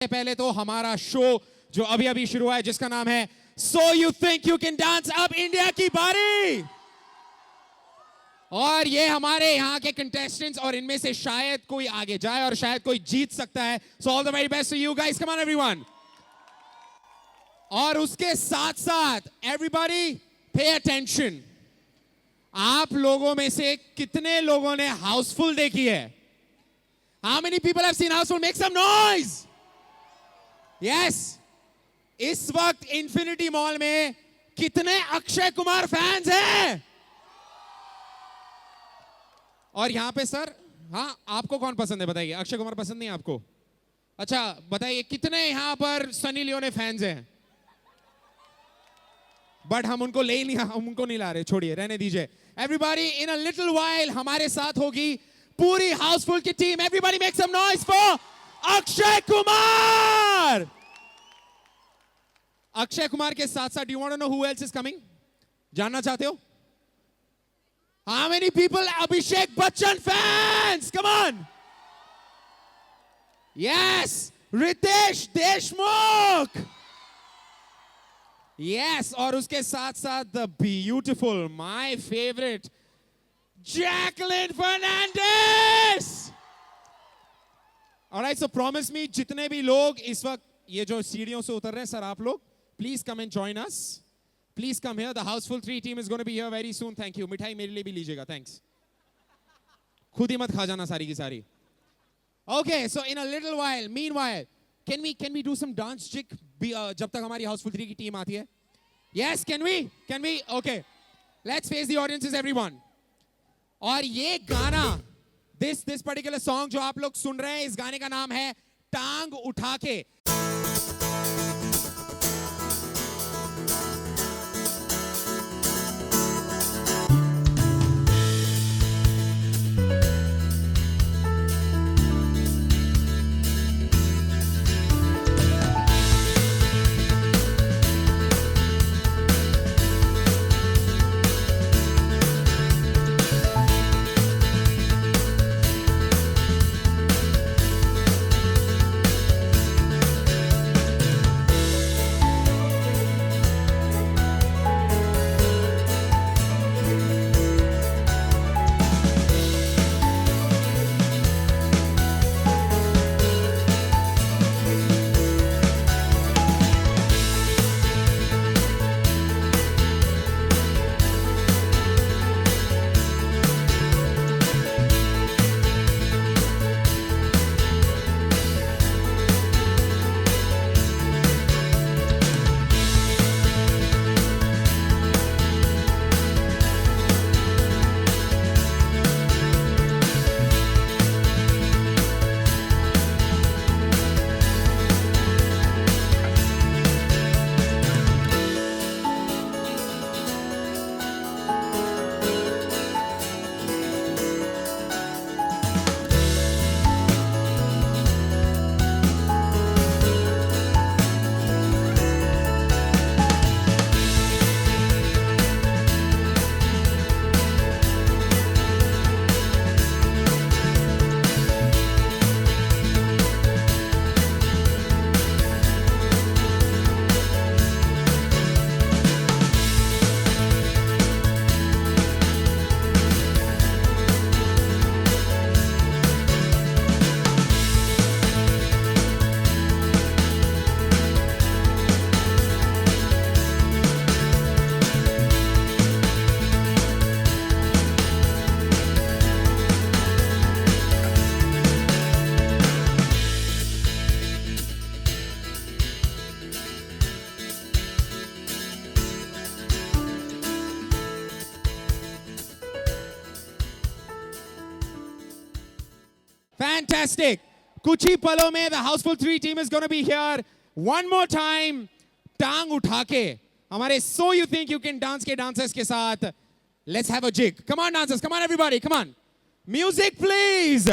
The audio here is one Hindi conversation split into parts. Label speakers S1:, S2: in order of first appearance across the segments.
S1: पहले तो हमारा शो जो अभी अभी शुरू हुआ है जिसका नाम है so you think you can dance, अब इंडिया की बारी। और ये हमारे यहाँ के कंटेस्टेंट्स और इनमें से शायद कोई आगे जाए और शायद कोई जीत सकता है। So all the very best to you guys, come on everyone. और उसके साथ साथ एवरीबॉडी पे अटेंशन, आप लोगों में से कितने लोगों ने हाउसफुल देखी है? How many people have seen Houseful? Make some noise. Yes. इस वक्त इंफिनिटी मॉल में कितने अक्षय कुमार फैंस हैं? और यहां पे सर, हाँ, आपको कौन पसंद है बताइए? अक्षय कुमार पसंद नहीं आपको? अच्छा बताइए कितने यहां पर सनी लियोनी फैंस हैं? बट हम उनको नहीं ला रहे, छोड़िए, रहने दीजिए। Everybody, in a little while हमारे साथ होगी पूरी हाउसफुल की टीम। Everybody make some noise for Akshay Kumar. Akshay Kumar के साथ साथ, you want to know who else is coming? जानना चाहते हो? How many people Abhishek Bachchan fans? Come on. Yes, Riteish Deshmukh. Yes, और उसके साथ साथ the beautiful, my favourite, Jacqueline Fernandez. Alright, so promise me, जितने भी लोग इस वक्त ये जो सीढ़ियों से उतर रहे हैं, सर आप लोग please come and join us, please come here. The Housefull 3 team is gonna be here very soon. Thank you. मिठाई मेरे लिए भी लीजिएगा, थैंक्स। खुद ही मत खा जाना सारी की सारी। Okay, so in a little while, meanwhile, can we do some dance jig जब तक हमारी हाउसफुल 3 की टीम आती है? Yes, can we? Okay, let's face the audiences everyone. और ये गाना, this particular song जो आप लोग सुन रहे हैं, इस गाने का नाम है टांग उठा के। Fantastic. कुछ ही पलों में the Houseful 3 team is going to be here one more time. टांग उठा के हमारे So You Think You Can Dance के dancers के साथ let's have a jig. Come on dancers, come on everybody, come on. Music please.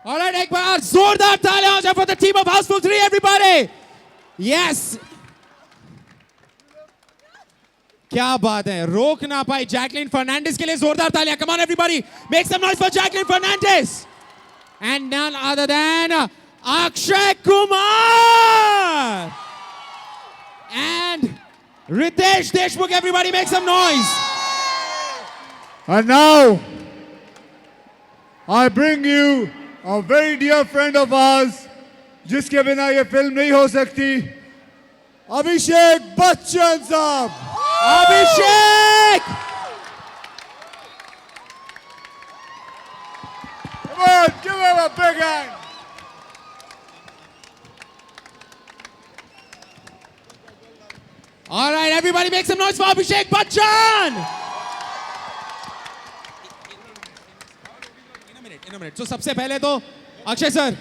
S1: All right, एक बार जोरदार तालियां हो जाए for the team of Houseful 3, everybody. Yes. क्या बात है, रोक ना पाई जैकलिन फर्नांडिस के लिए जोरदार तालियां. Come on everybody, make some noise for Jacqueline Fernandez. And none other than Akshay Kumar. And Ritesh Deshmukh, everybody make some noise.
S2: And now, I bring you a very dear friend of ours, जिसके बिना ये फिल्म नहीं हो सकती, अभिषेक बच्चन साहब.
S1: Abhishek!
S2: Come on, give him a big hand.
S1: All right, everybody make some noise for Abhishek Bachchan. In a minute. So सबसे पहले तो Akshay sir,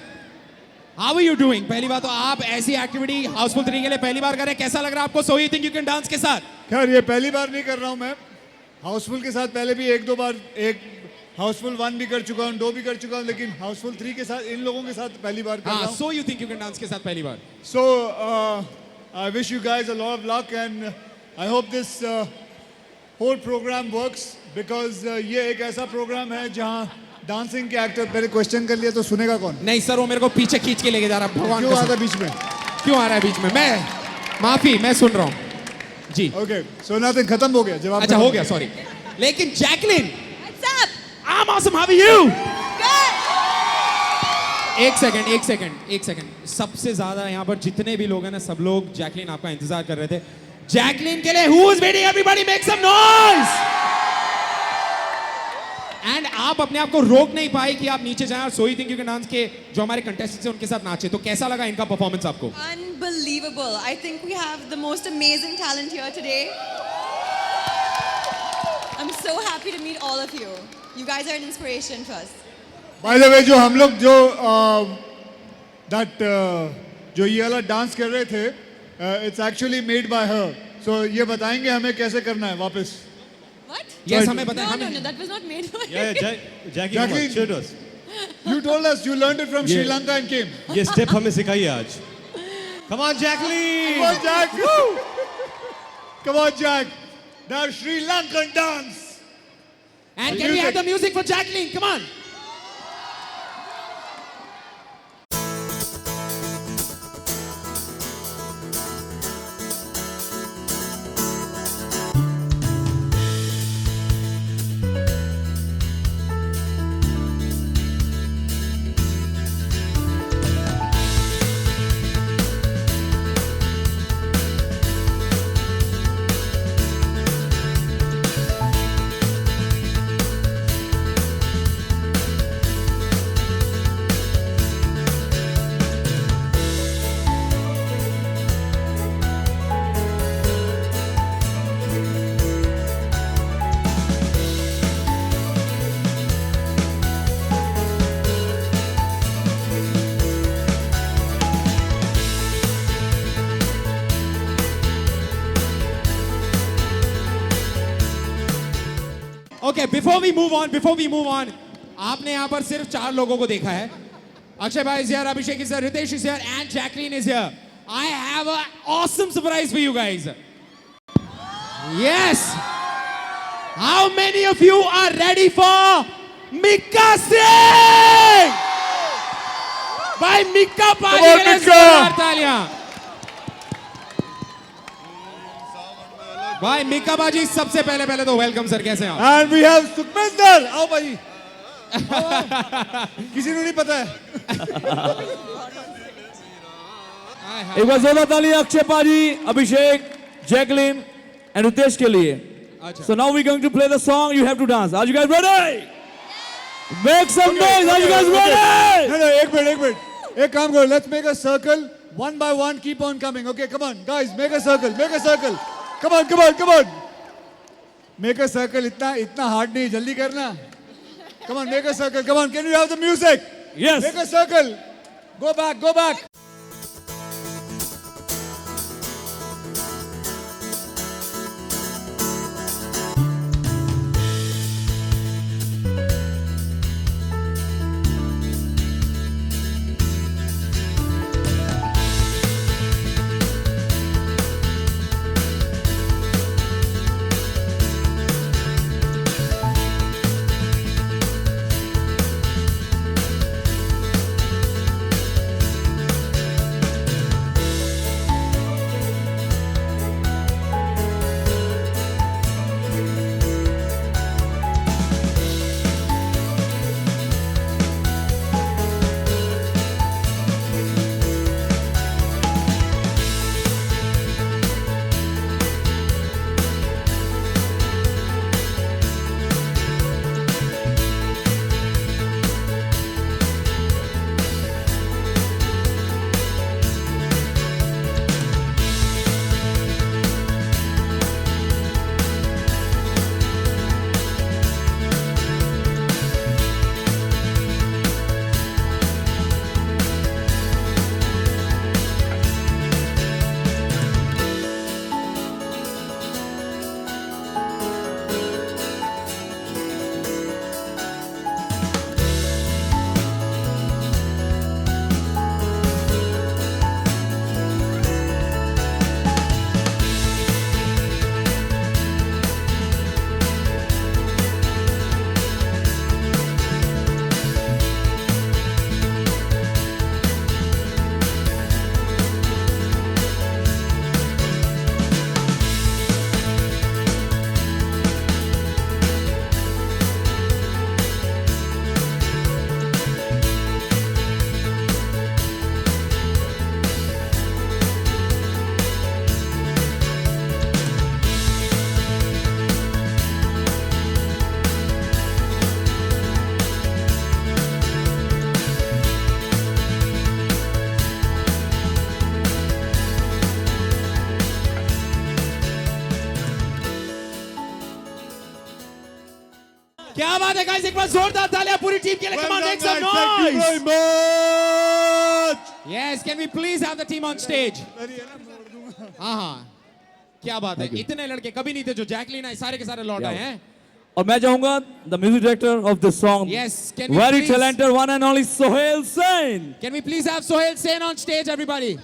S1: how are you doing? पहली बात तो आप ऐसी एक्टिविटी हाउसफुल 3 के लिए पहली बार कर रहे हैं, कैसा लग रहा है आपको? So you think you can dance के साथ?
S2: खैर ये पहली बार नहीं कर रहा हूँ मैं. हाउसफुल के साथ पहले भी एक दो बार, एक हाउसफुल 1 भी कर चुका हूँ, 2 भी कर चुका हूँ, लेकिन हाउसफुल 3 के साथ इन लोगों के साथ पहली बार कर रहा हूँ.
S1: So you think you can dance के साथ पहली बार?
S2: So I wish you guys a lot of luck, and I hope this whole program works, because ये एक ऐसा प्रोग्राम है जहाँ डांसिंग के एक्टर, पहले क्वेश्चन कर लिया तो सुनेगा कौन?
S1: नहीं सर, वो मेरे को पीछे खींच के लेके जा रहा है. भगवान
S2: क्यों आ रहा है बीच में?
S1: क्यों आ रहा है बीच में? माफी, मैं सुन रहा हूँ जी.
S2: ओके, सो नथिंग, खत्म हो गया जवाब.
S1: अच्छा हो गया, सॉरी. लेकिन Jacqueline,
S3: What's up?
S1: I'm awesome. How are you?
S3: Good.
S1: एक सेकंड. सबसे ज्यादा यहाँ पर जितने भी लोग हैं ना, सब लोग जैकलिन आपका इंतजार कर रहे थे. जैकलिन के लिए who is waiting? Everybody make some noise. And आप अपने आप को रोक नहीं पाए कि आप नीचे जाएं और so you think you can dance के जो हमारे कंटेस्टेंट्स हैं उनके साथ नाचे. तो कैसा लगा इनका परफॉर्मेंस आपको?
S3: Unbelievable. I think we have the most amazing talent here today. I'm so happy to meet all of you. You guys are an inspiration to us.
S2: By the way, जो हम लोग जो जो ये वाला डांस कर रहे थे, it's actually made by her. So ये बताएंगे हमें कैसे करना है वापस?
S3: What?
S1: यस, हमें बताएं.
S3: No, that was not made by
S2: Jacqueline,
S4: showed us.
S2: You told us you learned it from Sri Lanka and came.
S4: ये स्टेप हमें सिखाइए आज. Come on, Jacqueline.
S2: Come on, Jack. Come on, Jack. Now Sri Lankan dance.
S1: And can we have the music for Jacqueline? Come on. Okay, before we move on, आपने यहाँ पर सिर्फ 4 लोगों को देखा है. Akshay bhai is here, Abhishek is here, Ritesh is here, and Jacqueline is here. I have an awesome surprise for you guys. Yes. How many of you are ready for Mika Singh? By Mika Pani के लिए जोरदार तालियां. भाई मिका बाजी, सबसे पहले तो वेलकम सर, कैसे हैं आप?
S2: And we have Sukhminder. आओ भाई. किसी को नहीं पता है.
S5: एक बार जोरदार ताली अक्षय पाजी, अभिषेक, जैकलिन and Ritesh के लिए. So now we're going to play the song. You have to dance. Are you guys ready? Make some noise. Are you guys ready?
S2: No, एक मिनट. एक काम करो. Let's make a circle. One by one, keep on coming. Okay, come on, guys. Make a circle. Come on. Make a circle. इतना hard नहीं, जल्दी करना. Come on, make a circle. Come on, can you have the music?
S5: Yes.
S2: Make a circle. Go back.
S1: क्या बात है गाइस, एक बार जोरदार तालियां पूरी टीम के लिए. Come on, make some
S4: Thank you
S1: noise.
S4: very much.
S1: Yes, can we please have the team on stage? हाँ, क्या बात है. इतने लड़के कभी नहीं थे जो जैकलीन आए, सारे के सारे लौट आए हैं.
S5: और मैं चाहूंगा the music director of this song,
S1: Yes, can we
S5: very
S1: please,
S5: talented one and only Sohail Sen.
S1: can we please have Sohail Sen on stage, everybody?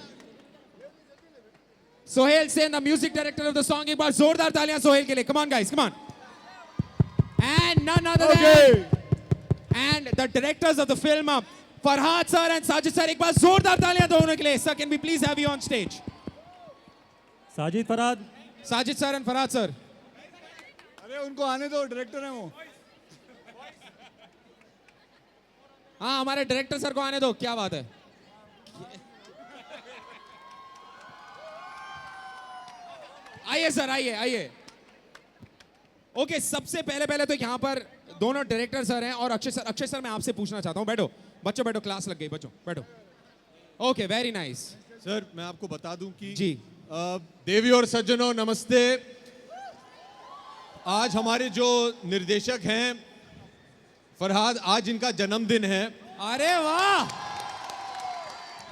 S1: Sohail Sen, the music director of the song. एक बार जोरदार तालियां सोहेल के लिए. Come on guys, come on. And none other than and the directors of the film, Farhad sir and Sajid sir. एक बार जोरदार तालियां दोनों के लिए. Sir, can we please have you on stage?
S6: Sajid Farhad.
S1: Sajid sir and Farhad sir.
S2: अरे उनको आने दो, डायरेक्टर हैं वो.
S1: हाँ, हमारे डायरेक्टर सर को आने दो. क्या बात है. आइए सर, आइए आइए. ओके, सबसे पहले तो यहाँ पर दोनों डायरेक्टर सर हैं और अक्षय सर मैं आपसे पूछना चाहता हूँ. बैठो बच्चों, बैठो, क्लास लग गई बच्चों, बैठो. Okay, very nice.
S4: सर मैं आपको बता दूं कि
S1: जी.
S4: देवी और सज्जनों नमस्ते. आज हमारे जो निर्देशक हैं फरहाद, आज इनका जन्मदिन है
S1: अरे वाह.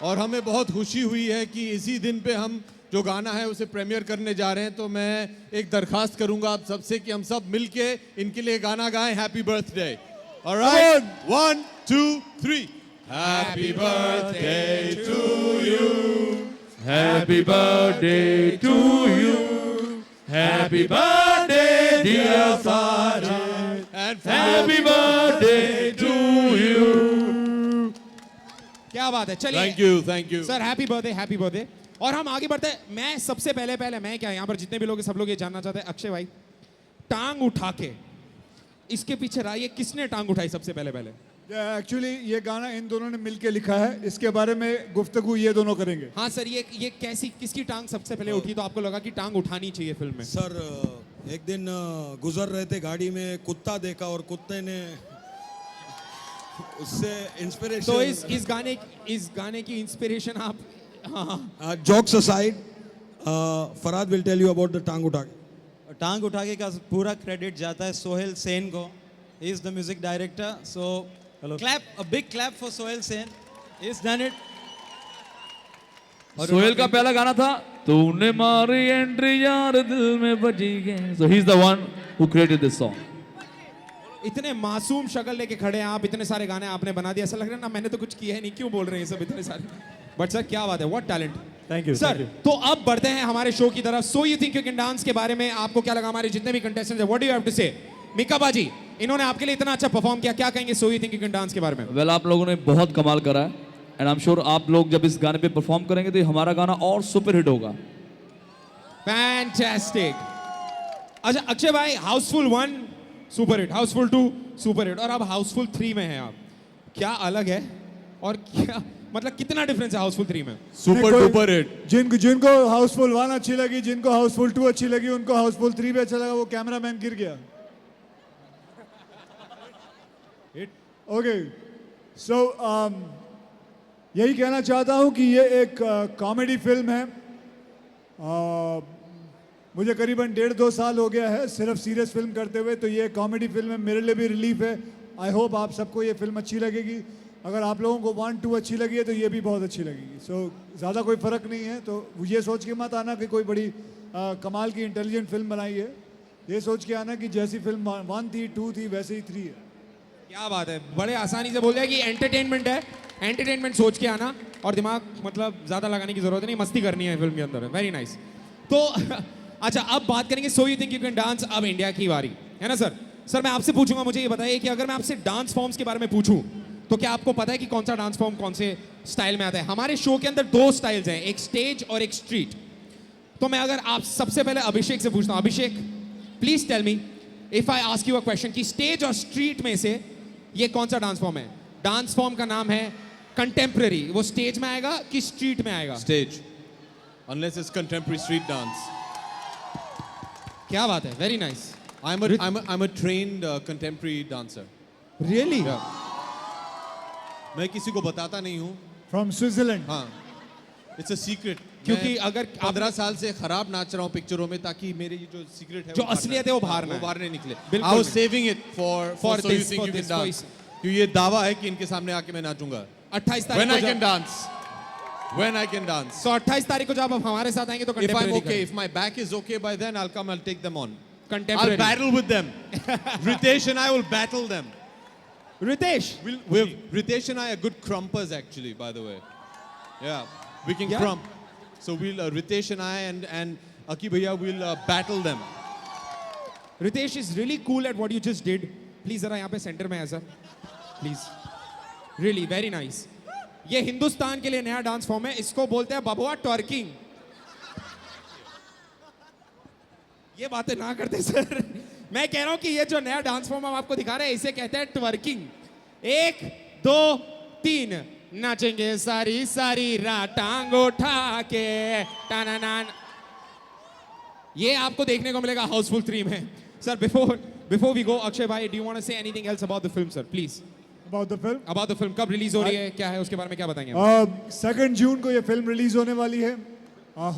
S4: और हमें बहुत खुशी हुई है कि इसी दिन पे हम जो गाना है उसे प्रीमियर करने जा रहे हैं. तो मैं एक दरखास्त करूंगा आप सबसे कि हम सब मिलके इनके लिए गाना गाएं. Happy birthday. Alright, 1 2 3. Happy birthday to you.
S5: Happy birthday to you. Happy birthday dear Sajid.
S4: And
S5: Happy birthday to you.
S1: क्या बात है. चलिए,
S4: thank you
S1: sir happy birthday, happy birthday. और हम आगे बढ़ते हैं. मैं सबसे पहले मैं क्या, यहाँ पर जितने भी लोग हैं सब लोग ये जानना चाहते हैं, अक्षय भाई टांग उठा के इसके पीछे रहा, ये किसने टांग उठाई सबसे पहले?
S2: एक्चुअली ये गाना इन दोनों ने मिलके लिखा है. इसके बारे में गुफ्तगू ये दोनों करेंगे.
S1: हाँ सर, ये कैसी, किसकी टांग सबसे पहले उठी तो आपको लगा कि टांग उठानी चाहिए फिल्म में?
S6: सर एक दिन गुजर रहे थे गाड़ी में, कुत्ता देखा और कुत्ते ने उससे इंस्पिरेशन.
S1: तो इस गाने की इंस्पिरेशन आप. हाँ,
S6: jokes aside, Farhad will tell you about the टांग उठा के.
S7: टांग उठा के का पूरा क्रेडिट जाता है सोहेल सेन को. He is the music director. So clap, a big clap for Sohail Sen. He is done it.
S5: Sohail का पहला गाना था तूने मारी एंट्री यार दिल में बजी गई. So he's the one who created this song.
S1: इतने मासूम शक्ल लेके खड़े हैं आप, इतने सारे गाने आपने बना दिया. ऐसा लग रहा है ना मैंने तो कुछ किया है नहीं, क्यों बोल रहे हैं सब इतने सारे. बट सर क्या बात है, what talent.
S6: Thank you
S1: sir. तो अब बढ़ते हैं हमारे शो की तरफ. So you think you can dance के बारे में आपको क्या लगा? हमारे जितने भी कंटेस्टेंट्स हैं, what do you have to say? Mika बाजी, इन्होंने आपके लिए इतना अच्छा परफॉर्म किया, क्या कहेंगे so you think you can dance के बारे में?
S5: वेल, आप लोगों ने बहुत कमाल करा है एंड आई एम श्योर आप लोग जब इस गाने पे परफॉर्म करेंगे तो हमारा गाना और सुपर हिट होगा.
S1: फैंटास्टिक. अच्छा अक्षय भाई, Housefull 1 super hit, Housefull 2 super hit और अब हाउसफुल 3 में हैं आप. क्या अलग है और क्या मतलब कितना डिफरेंस है हाउसफुल 3 में?
S4: Super duper hit.
S2: जिनको हाउसफुल 1 अच्छी लगी, जिनको हाउसफुल 2 अच्छी लगी, उनको हाउसफुल 3 भी अच्छा लगा. वो कैमरामैन गिर गया. ओके, सो यही कहना चाहता हूँ कि ये एक कॉमेडी फिल्म है. मुझे करीबन 1.5-2 साल हो गया है सिर्फ सीरियस फिल्म करते हुए. तो ये कॉमेडी फिल्म है, मेरे लिए भी रिलीफ है. आई होप आप सबको ये फिल्म अच्छी लगेगी. अगर आप लोगों को 1-2 अच्छी लगी है तो ये भी बहुत अच्छी लगेगी. सो ज़्यादा कोई फ़र्क नहीं है. तो ये सोच के मत आना कि कोई बड़ी कमाल की इंटेलिजेंट फिल्म बनाई है. ये सोच के आना कि जैसी फिल्म 1 थी, 2 थी, वैसे ही 3 है.
S1: क्या बात है, बड़े आसानी से बोल दिया कि एंटरटेनमेंट है. एंटरटेनमेंट सोच के आना और दिमाग मतलब ज़्यादा लगाने की जरूरत नहीं, मस्ती करनी है फिल्म के अंदर. Very nice. तो अच्छा, अब बात करेंगे so you think you can dance. अब इंडिया की बारी है ना सर. सर मैं आपसे पूछूंगा, मुझे ये बताइए कि अगर मैं आपसे डांस फॉर्म्स के बारे में पूछूं तो क्या आपको पता है कि कौन सा डांस फॉर्म कौन से स्टाइल में आता है? हमारे शो के अंदर 2 स्टाइल्स हैं, एक स्टेज और एक स्ट्रीट. तो मैं अगर आप सबसे पहले अभिषेक से पूछता हूँ, Abhishek please tell me if I ask you a question कि स्टेज और स्ट्रीट में से ये कौन सा डांस फॉर्म है? डांस फॉर्म का नाम है कंटेम्प्रेरी. वो स्टेज में आएगा कि स्ट्रीट में आएगा?
S4: Stage, unless it's contemporary street dance.
S1: क्या बात है, very nice.
S4: I'm a trained contemporary dancer.
S1: Really?
S4: मैं किसी को बताता नहीं हूँ.
S2: From Switzerland.
S4: हाँ, it's a secret.
S1: क्योंकि अगर
S4: 15 साल से खराब नाच रहा हूँ पिक्चरों में, ताकि मेरी ये जो सीक्रेट है
S1: जो असलियत है वो बाहर ना
S4: वो बाहर नहीं निकले।
S1: बिल्कुल
S4: आई वाज
S1: नहीं।
S4: Saving it for
S1: For
S4: so you
S1: this,
S4: think
S1: for
S4: you can
S1: this,
S4: dance, क्योंकि ये दावा है कि इनके सामने आके मैं नाचूंगा
S1: 28 तारीख
S4: व्हेन
S1: को
S4: आई
S1: जब-
S4: can dance, when I can dance.
S1: So 28 तारीख को जब आप हमारे साथ आएंगे तो
S4: If I'm
S1: contemporary
S4: okay, if my back is okay by then, I'll come, I'll take them on.
S1: Contemporary.
S4: I'll battle with them. Ritesh and I will battle them.
S1: Ritesh,
S4: Ritesh and I are good crumpers actually, by the way. Yeah, we can
S1: Yeah.
S4: crump. So we'll, Ritesh and I and Aki Bhaiya will battle them.
S1: Ritesh is really cool at what you just did. Please जरा यहाँ पे सेंटर में है sir, please. Really very nice. ये हिंदुस्तान के लिए नया डांस फॉर्म है, इसको बोलते हैं बबुआ ट्वर्किंग। ये बातें ना करते सर। मैं कह रहा हूं कि ये जो नया डांस फॉर्म हम आपको दिखा रहे हैं इसे कहते हैं ट्वर्किंग। 1 2 3 नाचेंगे सारी सारी रात टांग उठा के टानानान। ये आपको देखने को मिलेगा हाउसफुल 3 में। Sir before we go, Akshay भाई, do you want to say anything else about the film sir, please?
S2: About the film.
S1: About the film, कब रिलीज हो रही है, क्या है उसके बारे में क्या बताएंगे आप?
S2: 2 जून को ये फिल्म रिलीज होने वाली है।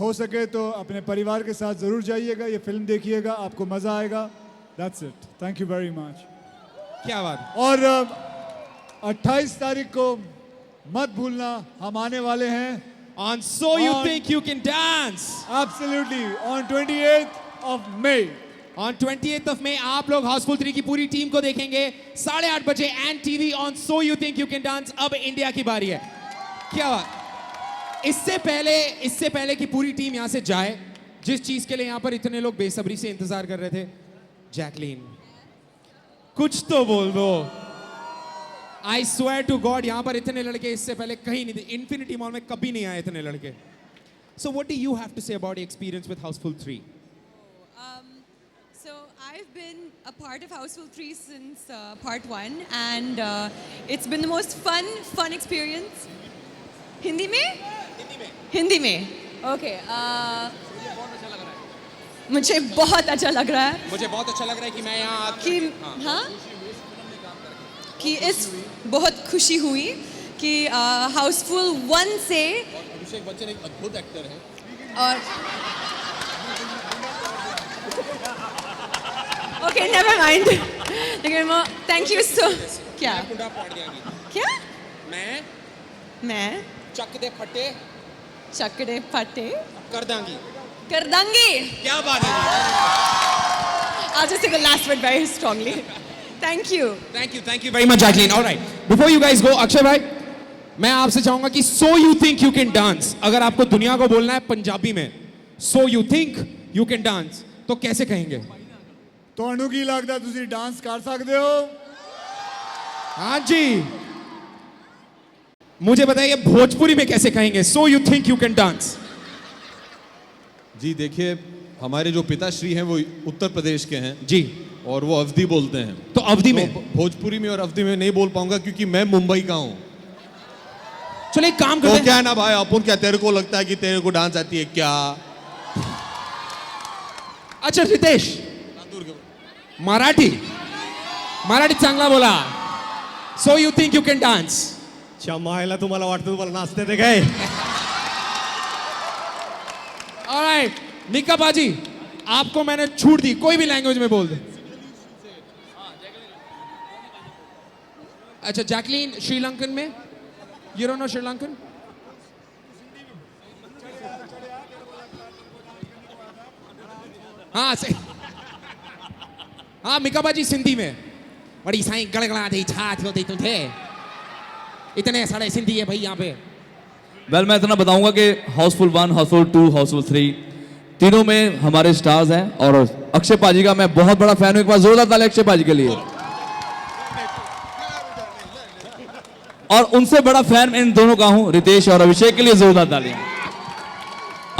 S2: हो सके तो अपने परिवार के साथ जरूर जाइएगा, ये फिल्म देखिएगा, आपको मजा आएगा। That's it. Thank you very much.
S1: क्या बात।
S2: और 28 तारीख को मत भूलना, हम आने वाले हैं
S1: On So You
S2: On-
S1: Think You Can Dance,
S2: absolutely on 28th of May.
S1: on 28th of May आप लोग हाउसफुल 3 की पूरी टीम को देखेंगे 8:30 बजे and TV on So You Think You Can Dance। अब इंडिया की बारी है। क्या बात। इससे पहले कि पूरी टीम यहाँ से जाए, जिस चीज के लिए यहाँ पर इतने लोग बेसब्री से इंतजार कर रहे थे, जैकलीन कुछ तो बोल दो। आई स्वेयर टू गॉड यहाँ पर इतने लड़के इससे पहले कहीं नहीं थे, इन्फिनिटी मॉल में कभी नहीं आए इतने लड़के। So what do you have to say about experience with Housefull 3?
S3: So I've been a part of Houseful 3 since part 1 and it's been the most fun experience. Hindi में? हिंदी में। Okay. मुझे बहुत अच्छा लग रहा है
S1: मुझे बहुत अच्छा लग रहा है कि मैं यहाँ
S3: कि हाँ कि इस बहुत खुशी हुई कि हाउसफुल 1 से
S4: अभिषेक बच्चन एक अद्भुत एक्टर है।
S3: और ओके नेवर माइंड, लेकिन वो थैंक यू सो क्या क्या मैं
S1: चक दे फटे
S3: चकड़े फटे
S1: कर दांगी।
S3: कर दूंगी।
S1: क्या बात है।
S3: I'll just say the last word very strongly. Thank you.
S1: Thank you very much, Jacqueline. All right. Before you guys go, Akshay भाई, मैं आपसे चाहूंगा कि So You Think You Can Dance, अगर आपको दुनिया को बोलना है पंजाबी में, So You Think You Can Dance, तो कैसे कहेंगे?
S2: ਤੁਹਾਨੂੰ ਕੀ ਲੱਗਦਾ ਤੁਸੀਂ ਡਾਂਸ ਕਰ ਸਕਦੇ ਹੋ?
S1: हाँ जी, मुझे बताइए भोजपुरी में कैसे कहेंगे So You Think You Can Dance?
S4: जी देखिए, हमारे जो पिताश्री हैं वो उत्तर प्रदेश के हैं
S1: जी,
S4: और वो अवधी बोलते हैं।
S1: तो अवधि में
S4: तो भोजपुरी में और अवधी में नहीं बोल पाऊंगा क्योंकि मैं मुंबई का हूँ।
S1: चलो एक काम
S4: तो
S1: करते
S4: क्या
S1: हैं,
S4: है ना भाई, अपन क्या तेरे को लगता है कि तेरे को डांस आती है क्या?
S1: अच्छा रितेश, मराठी चांगला बोला। So You Think You Can Dance.
S7: मायला तुम्हाला वाटतं तुम्हाला नाचते ते काय?
S1: Alright, निका बाजी, आपको मैंने छूट दी, कोई भी लैंग्वेज में बोल दे। अच्छा जैकलीन, श्रीलंकन में? You don't know Sri Lankan? हाँ सही। हाँ मिका बाजी सिंधी में। बड़ी साईं गड़गड़ा थी, छात होती तुझे। इतने सारे सिंधी है भाई यहाँ पे।
S5: वेल मैं इतना बताऊंगा कि हाउसफुल 1, हाउसफुल 2, हाउसफुल 3 तीनों में हमारे स्टार्स हैं और अक्षय पाजी का मैं बहुत बड़ा फैन हूं। एक बार जोरदार ताली अक्षय पाजी के लिए। और उनसे बड़ा फैन इन दोनों का हूं, रितेश और अभिषेक के लिए जोरदार तालियां।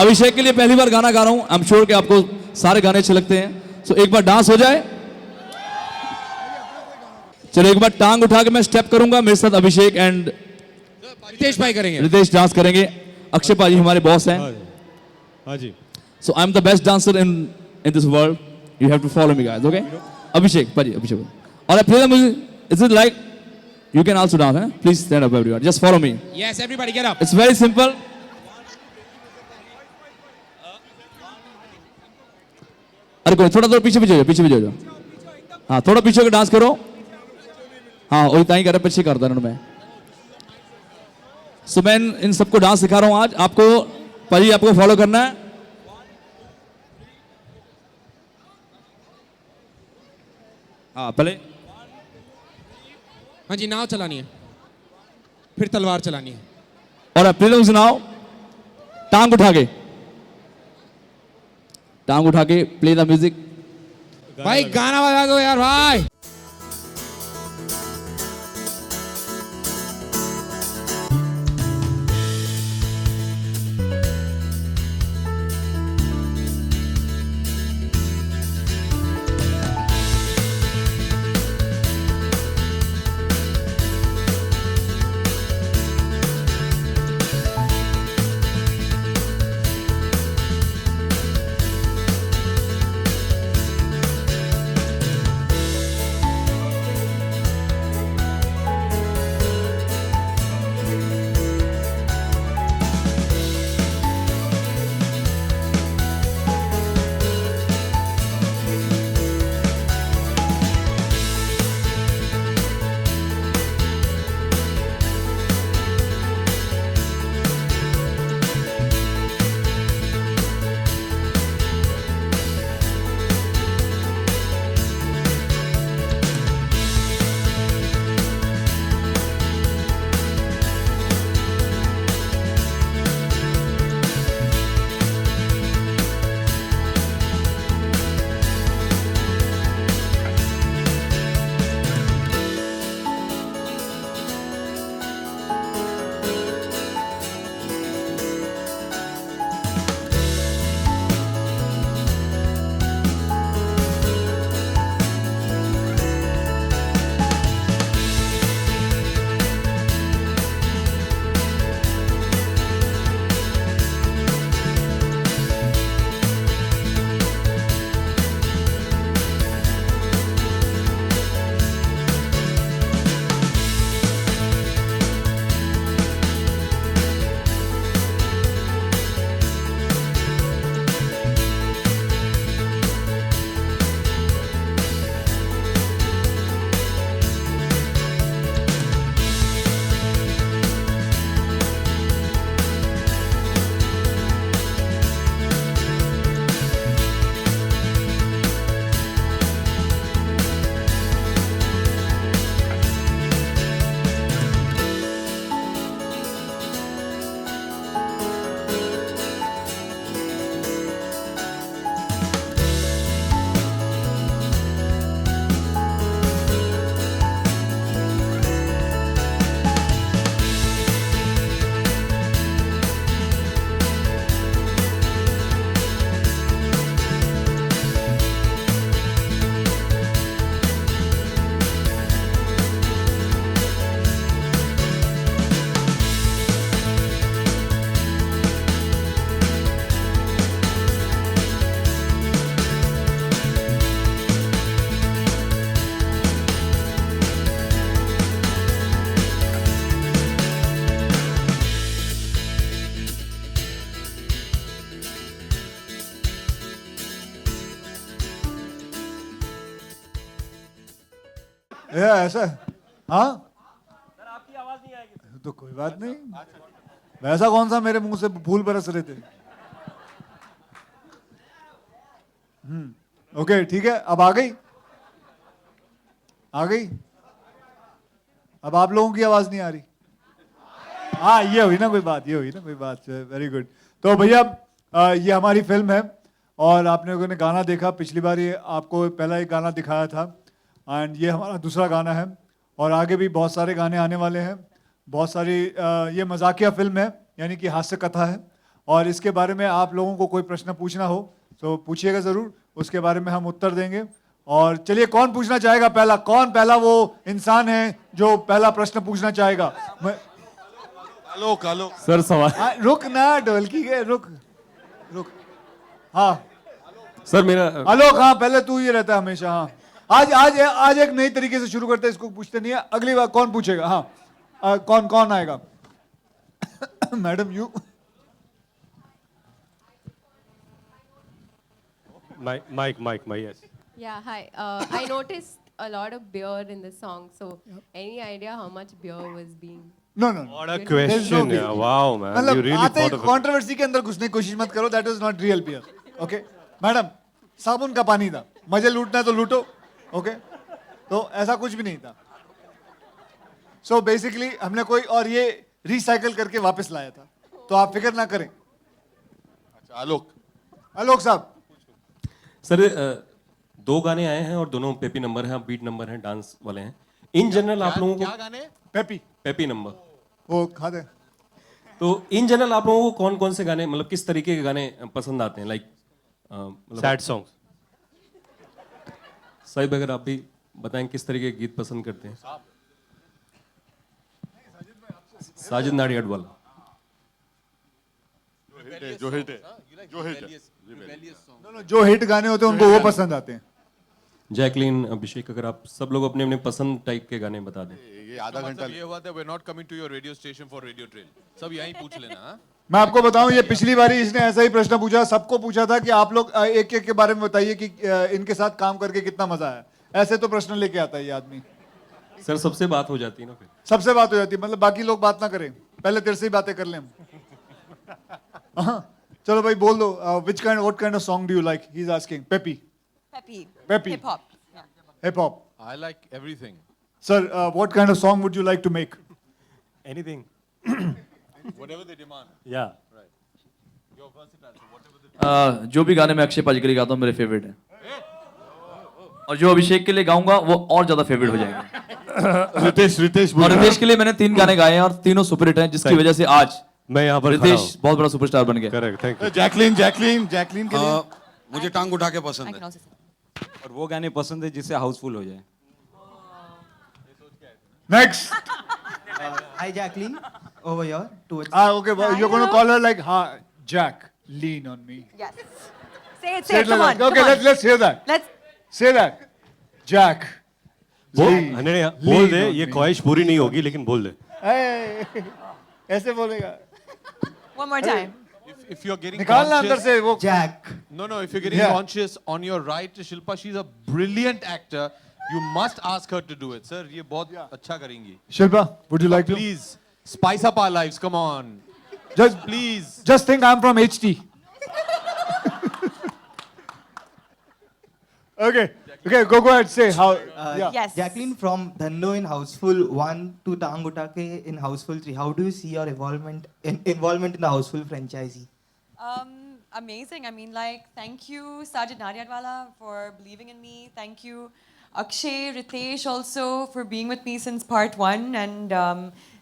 S5: अभिषेक के लिए पहली बार गाना गा रहा हूं, आई एम श्योर कि आपको सारे गाने अच्छे लगते हैं। सो एक बार डांस हो जाए। चलो एक बार टांग उठा के मैं स्टेप करूंगा, मेरे साथ अभिषेक एंड
S1: रितेश भाई करेंगे।
S5: रितेश डांस करेंगे। अक्षय पाजी हमारे बॉस हैं।
S7: हाँ जी।
S5: So I'm the best dancer in this world. You have to follow me, guys. Okay? Abhishek, Abhishek. Or I play the music. Is it like you can also dance? Please stand up, everyone. Just follow me.
S1: Yes, everybody get up.
S5: It's very simple. अरे कोई थोड़ा पीछे पीछे हो जाओ हाँ थोड़ा पीछे होकर डांस करो हाँ वही ताई कर पीछे करता मैं सो मैं इन सबको डांस सिखा रहा हूं आज आपको भाई आपको फॉलो करना है हाँ पहले
S1: हाँ जी नाव चलानी है फिर तलवार चलानी है
S5: और अपने लोग सुनाओ टांग उठा के प्ले द म्यूजिक
S1: भाई गाना बजा दो यार भाई
S2: ऐसा हाँ सर आपकी आवाज नहीं आएगी तो कोई बात नहीं वैसा कौन सा मेरे मुंह से फूल बरस रहे थे ओके ठीक है अब आ गई अब आप लोगों की आवाज नहीं आ रही हाँ ये हुई ना कोई बात वेरी गुड तो भैया ये हमारी फिल्म है और आपने लोगों ने गाना देखा पिछली बार ये आपको पहला एक गाना दिखाया था एंड ये हमारा दूसरा गाना है और आगे भी बहुत सारे गाने आने वाले हैं बहुत सारी ये मजाकिया फिल्म है यानी कि हास्य कथा है और इसके बारे में आप लोगों को कोई प्रश्न पूछना हो तो पूछिएगा ज़रूर उसके बारे में हम उत्तर देंगे और चलिए कौन पूछना चाहेगा पहला वो इंसान है जो पहला प्रश्न पूछना चाहेगा
S4: आलोक
S5: सर सवाल
S2: रुक ना ढोलकी के रुक हाँ
S5: सर मेरा
S2: आलोक हाँ पहले तू ही रहता है हमेशा हाँ आज एक नई तरीके से शुरू करते हैं इसको पूछते नहीं है अगली बार कौन पूछेगा हाँ कौन आएगा madam you
S8: Mike, yes.
S9: Yeah, hi. I noticed a lot of beer in the song. So, any idea how much beer was being?
S2: No.
S8: What a
S2: There's
S8: question.
S2: no
S8: Yeah, wow, man. You
S2: मतलब
S8: really
S2: आते ही
S8: thought of it.
S2: कंट्रोवर्सी के अंदर घुसने की कोशिश मत करो. That was not real beer. Okay, madam, साबुन का पानी था. मजे लूटना है तो लूटो. Okay, तो ऐसा कुछ भी नहीं था. So basically हमने कोई और ये रिसाइकल करके वापस लाया था. तो आप फिक्र ना करें.
S10: अच्छा, आलोक
S2: साहब.
S8: सर, दो गाने आए हैं और दोनों पेपी नंबर हैं, बीट नंबर हैं, डांस वाले हैं. इन जनरल आप लोगों को
S10: क्या गाने?
S2: Peppy
S8: number.
S2: वो खा दे.
S8: तो इन जनरल आप लोगों को कौन कौन से गाने, मतलब किस तरीके के गाने पसंद आते हैं? Like sad songs. साहिब, अगर आप भी बताएं किस तरीके के गीत पसंद करते हैं. साजिद नाडियाडवाला.
S10: जो हिट है.
S2: जो हिट गाने होते हैं उनको वो पसंद आते हैं.
S8: जैकलीन, अभिषेक, अगर आप सब लोग अपने अपने पसंद टाइप के गाने बता दें.
S10: ये आधा घंटा ये हुआ था. We're not coming to your radio station for radio drill. सब यहीं पूछ लेना. हाँ?
S2: मैं आपको बताऊं, ये पिछली बारी इसने ऐसा ही प्रश्न पूछा, सबको पूछा था कि आप लोग एक एक के बारे में बताइए कि इनके साथ काम करके कितना मजा आया. ऐसे तो प्रश्न लेके आता है ये आदमी.
S8: सर, सबसे बात हो जाती है ना फिर.
S2: सबसे बात हो जाती है, मतलब बाकी लोग बात ना करें, पहले तेरे से ही बातें कर लें हम. हाँ, चलो भाई बोल दो. What kind of song do you like? He is asking. Peppy.
S3: Hip hop. Yeah.
S2: Hip hop.
S10: I like everything.
S2: Sir, what kind of song would you like to make?
S8: Anything.
S10: Whatever they demand.
S8: Yeah.
S10: Right. You're versatile. So whatever they
S5: जो भी गाने मैं अक्षय पाजी के लिए गाता हूँ मेरे फेवरेट हैं. और जो अभिषेक के लिए गाऊंगा वो और ज्यादा फेवरेट हो जाएंगे.
S10: रितेश
S5: और रितेश के लिए मैंने 3 गाने गाए हैं और तीनों सुपर हिट हैं, जिसकी वजह से आज
S8: मैं यहाँ पर
S5: रितेश बहुत बड़ा सुपरस्टार बन गया.
S8: Correct, thank you.
S10: जैकलीन के लिए.
S6: मुझे टांग उठा के
S3: I
S6: पसंद
S3: can
S6: है.
S3: also say.
S7: और वो गाने पसंद है जिससे हाउसफुल हो जाए.
S2: Next.
S11: Hi, Jacqueline. Over here. Towards.
S2: Okay, well, you're going to call her like, "Hi, Jack, lean on me."
S3: Yes. Say it.
S2: Say it like that. Okay, let's hear that.
S3: Let's.
S2: Say that. Jack.
S8: बोल दे, ये ख्वाहिश पूरी नहीं होगी लेकिन बोल दे.
S2: Hey, ऐसे बोलेगा.
S3: One more time.
S10: If you're getting
S2: निकालना अंदर
S10: conscious,
S2: से वो.
S11: Jack.
S10: no, if you're getting conscious on your right, Shilpa, she's a brilliant actor. You must ask her to do it, sir. ये बहुत अच्छा करेंगी.
S2: Shilpa, would you like to?
S10: Please spice up our lives. Come on. Please.
S2: Just think I'm from HT. Okay, go ahead. Say how.
S3: Yes.
S11: Jacqueline, from Dhando in Houseful 1 to Tang Utake in Houseful 3, how do you see your involvement in the Houseful franchisee?
S3: Amazing. I mean, like, thank you, Sajid Naryadwala, for believing in me. Thank you, Akshay, Ritesh, also for being with me since part 1 and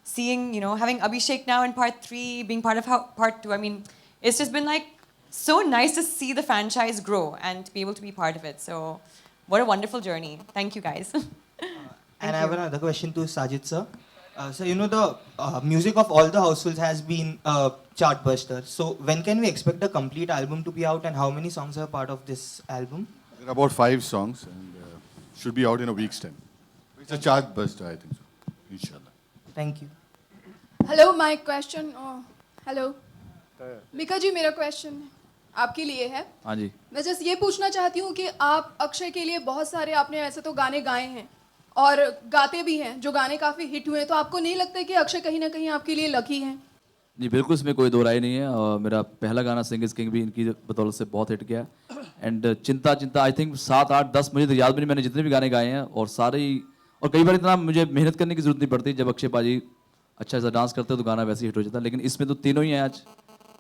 S3: seeing, having Abhishek now in part 3, being part of part 2. I mean, it's just been like so nice to see the franchise grow and to be able to be part of it. So, what a wonderful journey. Thank you, guys.
S11: And I have another question to Sajid sir. So the music of all the households has been chartbuster. So when can we expect a complete album to be out, and how many songs are part of this album?
S10: There are about 5 songs and should be out in a week's time. It's a chart buster, I think so. Inshallah.
S11: Thank you.
S12: Hello my question. Hello Mika ji, मेरा क्वेश्चन आपके लिए है.
S5: हाँ जी.
S12: मैं जस्ट ये पूछना चाहती हूँ कि आप अक्षय के लिए बहुत सारे आपने ऐसे तो गाने गाए हैं और गाते भी हैं, जो गाने काफ़ी हिट हुए हैं, तो आपको नहीं लगता कि अक्षय कहीं ना कहीं आपके लिए लकी हैं?
S5: जी बिल्कुल, इसमें कोई दो राय नहीं है. और मेरा पहला गाना सिंग इज किंग भी इनकी बदौलत से बहुत हिट गया. एंड चिंता आई थिंक 7, 8, 10 मुझे तो याद भी नहीं, मैंने जितने भी गाने गाए हैं और सारे ही, और कई बार इतना मुझे मेहनत करने की जरूरत नहीं पड़ती. जब अक्षय पाजी अच्छा सा डांस करते तो गाना वैसे हिट हो जाता. लेकिन इसमें तो तीनों ही हैं आज,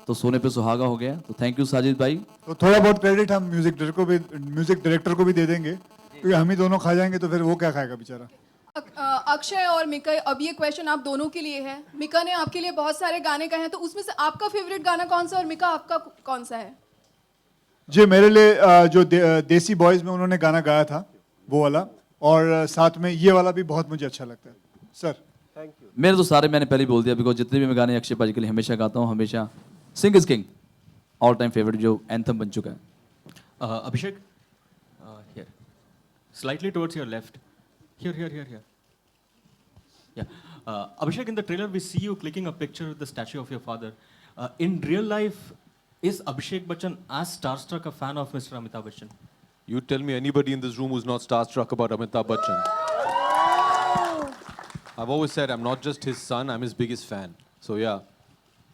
S5: तो सोने पे सुहागा हो गया. तो थैंक यू साजिद भाई.
S2: तो थोड़ा बहुत क्रेडिट हम म्यूजिक डायरेक्टर को भी दे देंगे, क्योंकि हम ही दोनों खा जाएंगे तो फिर वो क्या खाएगा बेचारा.
S12: अक्षय और मिका, अब ये क्वेश्चन आप दोनों के लिए है. मिका ने आपके लिए बहुत सारे गाने गाए हैं, तो उसमें से आपका फेवरेट गाना कौन सा और मिका आपका कौन सा है?
S2: जी मेरे लिए जो देसी बॉयज में उन्होंने गाना गाया था वो वाला, और साथ में ये वाला भी बहुत मुझे अच्छा लगता है. सर
S5: मेरे तो सारे मैंने पहले ही बोल दिया, बिकॉज जितने भी मैं गाने अक्षय पाजी के लिए हमेशा गाता हूँ, हमेशा Singh is king all time favourite, जो एंथम बन चुका है.
S13: Abhishek, here, slightly towards your left. Here. Yeah. Abhishek, in the trailer we see you clicking a picture with the statue of your father. In real life, Is Abhishek Bachchan as starstruck a fan of Mr. Amitabh Bachchan?
S10: You tell me anybody in this room who's not starstruck about Amitabh Bachchan. I've always said I'm not just his son, I'm his biggest fan. So yeah,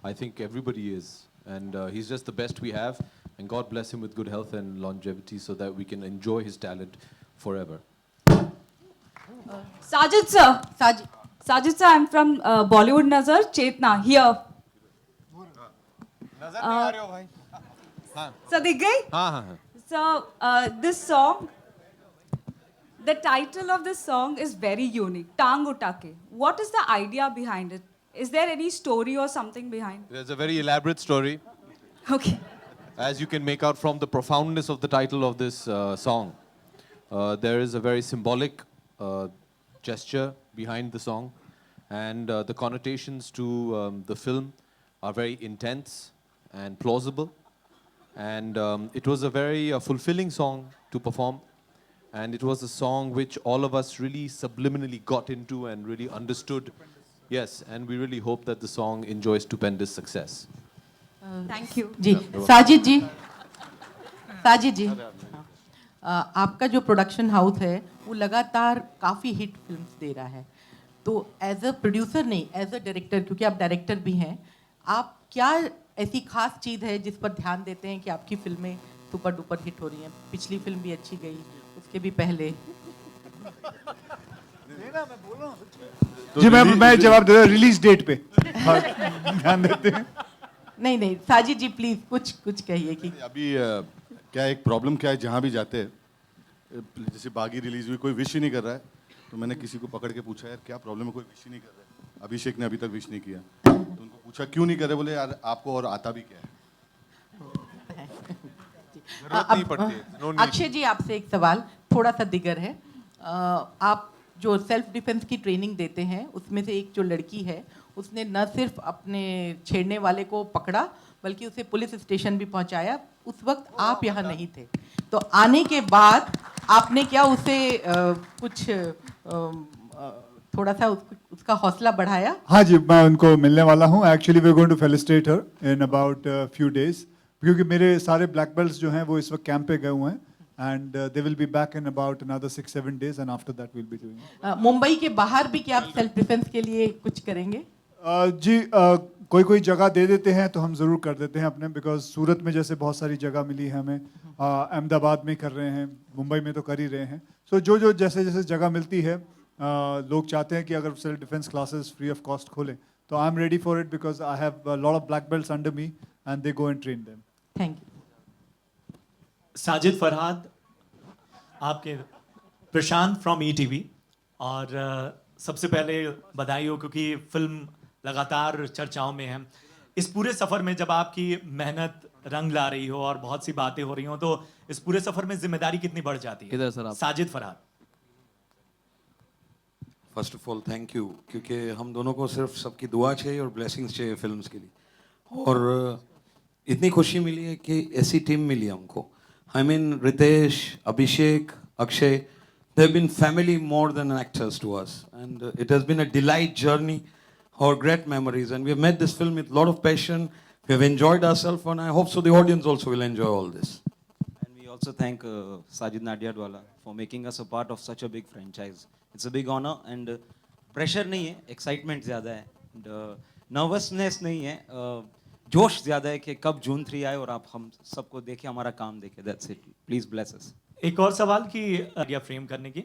S10: I think everybody is. And he's just the best we have. And God bless him with good health and longevity so that we can enjoy his talent forever.
S14: Sajid sir, Sajid sir, I'm from Bollywood Nazar, Chetna, here. So, dig gayi? So, this song, the title of this song is very unique, Tang Utake. What is the idea behind it? Is there any story or something behind?
S10: There's a very elaborate story,
S14: Okay.
S10: as you can make out from the profoundness of the title of this song. There is a very symbolic gesture behind the song, and the connotations to the film are very intense and plausible. And it was a very fulfilling song to perform. And it was a song which all of us really subliminally got into and really understood. Yes, and we really hope that the song enjoys stupendous success.
S14: Thank you.
S15: जी साजिद जी आपका जो प्रोडक्शन हाउस है वो लगातार काफ़ी हिट फिल्म्स दे रहा है, तो एज अ प्रोड्यूसर नहीं, एज अ डायरेक्टर, क्योंकि आप डायरेक्टर भी हैं, आप क्या ऐसी खास चीज़ है जिस पर ध्यान देते हैं कि आपकी फिल्में सुपर डुपर हिट हो रही हैं? पिछली फिल्म भी अच्छी गई, उसके भी पहले।
S2: जी मैं जवाब दे रहा हूँ रिलीज डेट पे ध्यान देते हैं।
S15: नहीं साजिद जी प्लीज कुछ कहिए कि
S16: अभी क्या एक प्रॉब्लम क्या है, जहाँ भी जाते हैं, जैसे बागी रिलीज हुई, कोई विश ही नहीं कर रहा है, तो मैंने किसी को पकड़ के पूछा यार क्या प्रॉब्लम है, कोई विश ही नहीं कर रहा है। अभिषेक ने अभी तक विश नहीं किया, तो उनको पूछा क्यों नहीं कर रहे, बोले यार आपको और आता भी क्या है।
S10: जरूरत नहीं पड़ती है। No need.
S15: अक्षय जी आपसे एक सवाल थोड़ा सा दिगर है, आप जो सेल्फ डिफेंस की ट्रेनिंग देते हैं उसमें से एक जो लड़की है उसने न सिर्फ अपने छेड़ने वाले को पकड़ा बल्कि उसे पुलिस स्टेशन भी पहुंचाया, उस वक्त आप यहाँ नहीं थे, तो आने के बाद आपने क्या उसे कुछ थोड़ा सा उसका हौसला बढ़ाया?
S2: हाँ जी, मैं उनको मिलने वाला हूँ। Actually we are going to felicitate her in about few days, क्योंकि मेरे सारे ब्लैक बेल्ट्स जो हैं वो इस वक्त कैंप पे गए हुए हैं, and they will be back in about another 6-7 days, and after that we'll be doing it.
S15: Mumbai के बाहर भी क्या आप सेल्फ डिफेंस के लिए कुछ करेंगे?
S2: जी कोई जगह दे देते हैं तो हम ज़रूर कर देते हैं अपने, बिकॉज सूरत में जैसे बहुत सारी जगह मिली है हमें, अहमदाबाद में कर रहे हैं, मुंबई में तो कर ही रहे हैं। सो जो जैसे जगह मिलती है, लोग चाहते हैं कि अगर self defence classes free of cost खोलें, तो I am ready for it because I have lot of black belts under me and they go and train them.
S15: Thank you.
S13: Sajid Farhad, आपके प्रशांत फ्रॉम ईटीवी, और सबसे पहले बधाई हो क्योंकि फिल्म लगातार चर्चाओं में है। इस पूरे सफ़र में जब आपकी मेहनत रंग ला रही हो और बहुत सी बातें हो रही हो, तो इस पूरे सफ़र में जिम्मेदारी कितनी बढ़ जाती है?
S6: किधर सर आप?
S13: Sajid Farhad.
S6: First of all thank you, क्योंकि हम दोनों को सिर्फ सबकी दुआ चाहिए और ब्लेसिंग्स चाहिए फिल्म्स के लिए, और इतनी खुशी मिली है कि ऐसी टीम मिली हमको। I mean, Ritesh, Abhishek, Akshay, they've been family more than actors to us. And it has been a delight journey, or great memories. And we have made this film with a lot of passion. We have enjoyed ourselves, and I hope so the audience also will enjoy all this.
S7: And we also thank Sajid Nadiadwala for making us a part of such a big franchise. It's a big honor, and pressure नहीं है, excitement ज़्यादा है, and nervousness नहीं है, जोश ज़्यादा है कि कब जून 3 आए और आप हम सबको देखें, हमारा काम देखें। That's it. Please bless us.
S13: एक और सवाल की आइडिया फ्रेम करने की।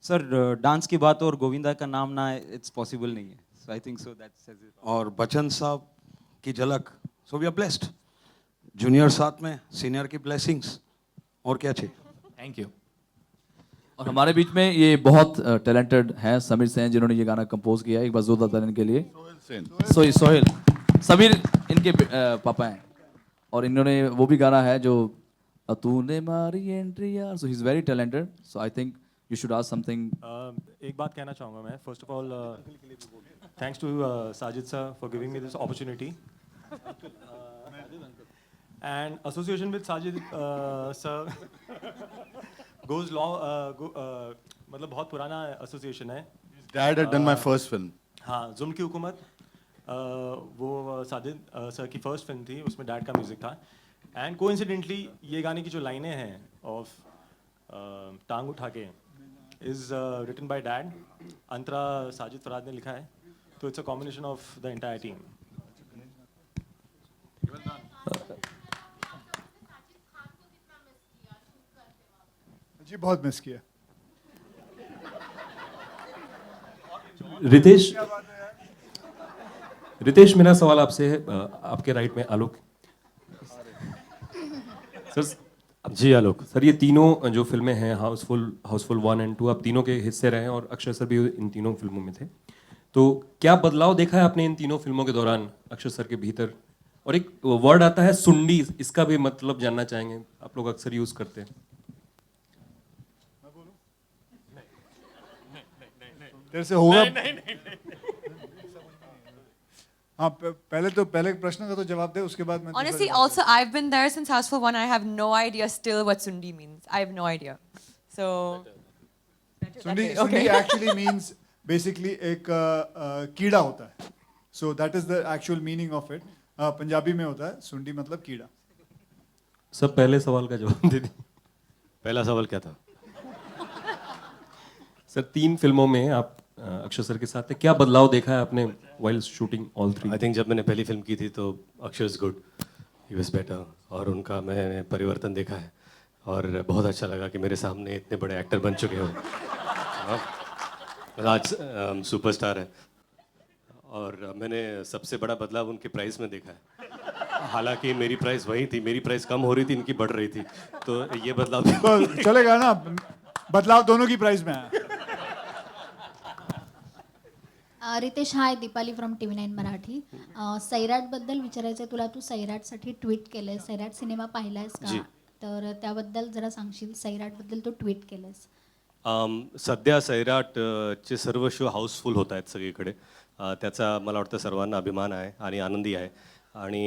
S7: सर डांस की बात और गोविंदा का नाम ना है, इट्स पॉसिबल नहीं है। So I think so that says it.
S6: और बच्चन साहब की झलक, so we are blessed. Junior साथ में, सीनियर की ब्लेसिंग्स, और क्या चाहिए?
S13: Thank you.
S5: और हमारे बीच में ये बहुत टैलेंटेड हैं समीर सेन, जिन्होंने ये गाना कंपोज किया है, एक बार जोरदार तालियां इनके लिए। सोहेल समीर इनके पापा हैं, और इन्होंने वो भी गाना है जो तूने मारी एंट्री यार, so he is very talented, so I think you should ask something.
S8: एक बात कहना चाहूँगा मैं, first of all thanks to Sajid sir for giving me this opportunity, and association with Sajid sir goes long, मतलब बहुत पुराना एसोसिएशन है।
S16: Dad had done my first film.
S8: हाँ, जुल्म की हुकूमत,
S13: वो साजिद सर की फर्स्ट फिल्म थी, उसमें डैड का म्यूज़िक था एंड कोइंसिडेंटली ये गाने की जो लाइनें हैं ऑफ टांग उठा के इज़ रिटन बाय डैड, अंतरा साजिद फरहाद ने लिखा है, तो it's a combination of the entire team.
S2: जी बहुत मिस किया.
S8: रितेश मेरा सवाल आपसे है, आपके राइट में आलोक सर.
S17: जी आलोक
S8: सर, ये तीनों जो फिल्में हैं, हाउसफुल 1 और 2, आप तीनों के हिस्से रहे हैं और अक्षय सर भी इन तीनों फिल्मों में थे. तो क्या बदलाव देखा है आपने इन तीनों फिल्मों के दौरान अक्षय सर के भीतर? और एक वर्ड आता है सुंडी, इसका भी मतलब जानना चाहेंगे, आप लोग अक्सर यूज करते हैं.
S2: तेरे से होगा. हाँ, पहले प्रश्न का तो जवाब दे, उसके बाद मैं.
S3: Honestly, also I've been there since Houseful 1. I have no idea still what Sundi means. I have no idea. So.
S2: Sundi actually means basically एक कीड़ा होता है. So that is the actual meaning of it. Punjabi में होता है सुंडी मतलब कीड़ा.
S8: सब पहले सवाल का जवाब दे दी.
S17: पहला सवाल क्या था?
S8: सर, 3 फिल्मों में आप अक्षय सर के साथ थे, क्या बदलाव देखा है आपने while shooting all 3?
S17: I think जब मैंने पहली फिल्म की थी तो Akshay is good, he was better, और उनका मैंने परिवर्तन देखा है और बहुत अच्छा लगा कि मेरे सामने इतने बड़े एक्टर बन चुके हो. आज सुपरस्टार है और मैंने सबसे बड़ा बदलाव उनके प्राइस में देखा है. हालांकि मेरी प्राइस वही थी, मेरी प्राइस कम हो रही थी, इनकी बढ़ रही थी, तो ये बदलाव
S2: तो चलेगा ना, बदलाव दोनों की प्राइस में है.
S18: रितेश, हाय, दीपाली फ्रॉम TV9 मराठी. सैराटबद्दल विचारायचं तुला, तू सैराटसाठी ट्विट केलंय, सैराट सिनेमा पाहिलायस का? तर त्याबद्दल जरा सांगशील, सैराटबद्दल तू ट्विट केलंयस.
S17: सध्या सैराटचे सर्व शो हाऊसफुल होत आहेत सगळीकडे. त्याचा मला वाटतं सर्वांना अभिमान आहे आणि आनंदी आहे. आणि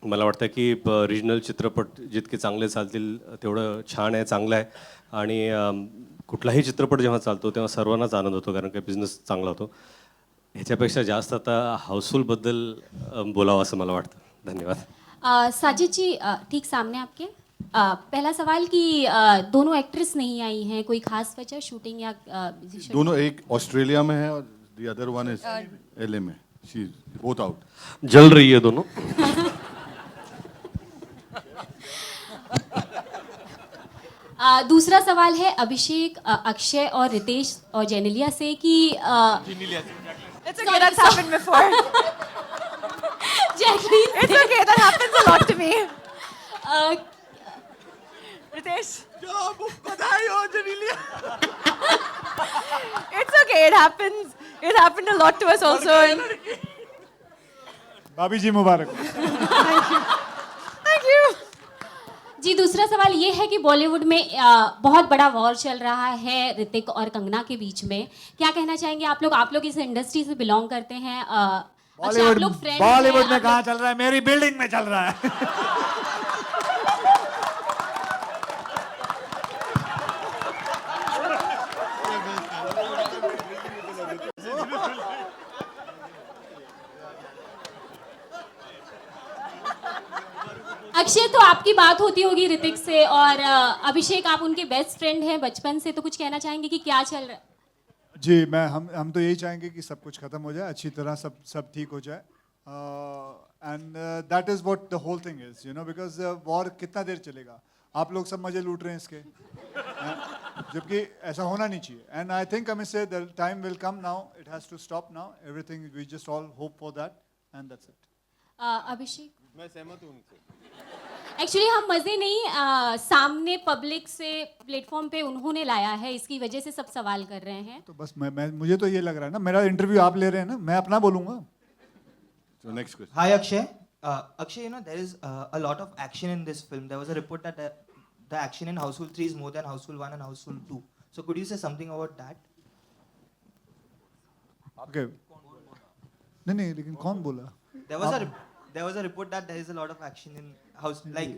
S17: मला वाटतं की रिजनल चित्रपट जितके चांगले चालतील तेवढं छान आहे, चांगलं आहे. आणि कुठलाही चित्रपट जेव्हा चालतो तेव्हा सर्वांनाच आनंद होतो, कारण का बिझनेस चांगला होतो. ह्याच्यापेक्षा जास्त आता हाऊसफुलबद्दल बोलावं असं मला वाटतं. धन्यवाद.
S19: साजिद जी, ठीक सामने आपके. पहला सवाल कि दोनों एक्ट्रेस नहीं आई हैं, कोई खास वजह, शूटिंग या
S16: दोनों, एक ऑस्ट्रेलिया में है और the other one is LA में. She is both out.
S17: जल रही है दोनों.
S19: दूसरा सवाल है अभिषेक, अक्षय और रितेश और जेनेलिया से कि
S3: It's okay, that's happened before.
S19: Jacqueline,
S3: It's okay, that happens a lot to me. Ritesh. बधाई हो Genelia. It's okay, it happens. It happened a lot to us also.
S2: भाभी जी मुबारक.
S3: Thank you.
S19: जी, दूसरा सवाल ये है कि बॉलीवुड में बहुत बड़ा वॉर चल रहा है ऋतिक और कंगना के बीच में. क्या कहना चाहेंगे आप लोग इस इंडस्ट्री से बिलोंग करते हैं.
S2: बॉलीवुड में कहाँ चल रहा है, मेरी बिल्डिंग में चल रहा है.
S19: अक्षय, तो आपकी बात होती होगी ऋतिक से, और अभिषेक आप उनके बेस्ट फ्रेंड हैं बचपन से, तो कुछ कहना चाहेंगे कि क्या चल रहा है?
S2: जी, हम तो यही चाहेंगे कि सब कुछ खत्म हो जाए, अच्छी तरह सब ठीक हो जाए. And that is what the whole thing is, you know, because war कितना देर चलेगा. आप लोग सब मजे लूट रहे हैं इसके, जबकि ऐसा होना नहीं चाहिए. And I think I say the time will come now, it has to stop now. Everything, we just all hope for that and that's it.
S19: Abhishek,
S4: मैं सहमत हूँ उनसे.
S19: एक्चुअली हम मजे नहीं, सामने पब्लिक से प्लेटफॉर्म पे उन्होंने लाया है, इसकी वजह से सब सवाल कर रहे हैं.
S2: तो बस मुझे तो ये लग रहा है ना, मेरा इंटरव्यू आप ले रहे हैं ना, मैं अपना बोलूंगा.
S16: So next question.
S11: Hi Akshay. Akshay, you know there is a lot of action in this film. There was a report that the action in Houseful 3 is more than Houseful 1 and Houseful 2. So could you say something about that?
S2: Okay. नहीं, लेकिन कौन बोला?
S11: There was a report that there is a lot of action in house, like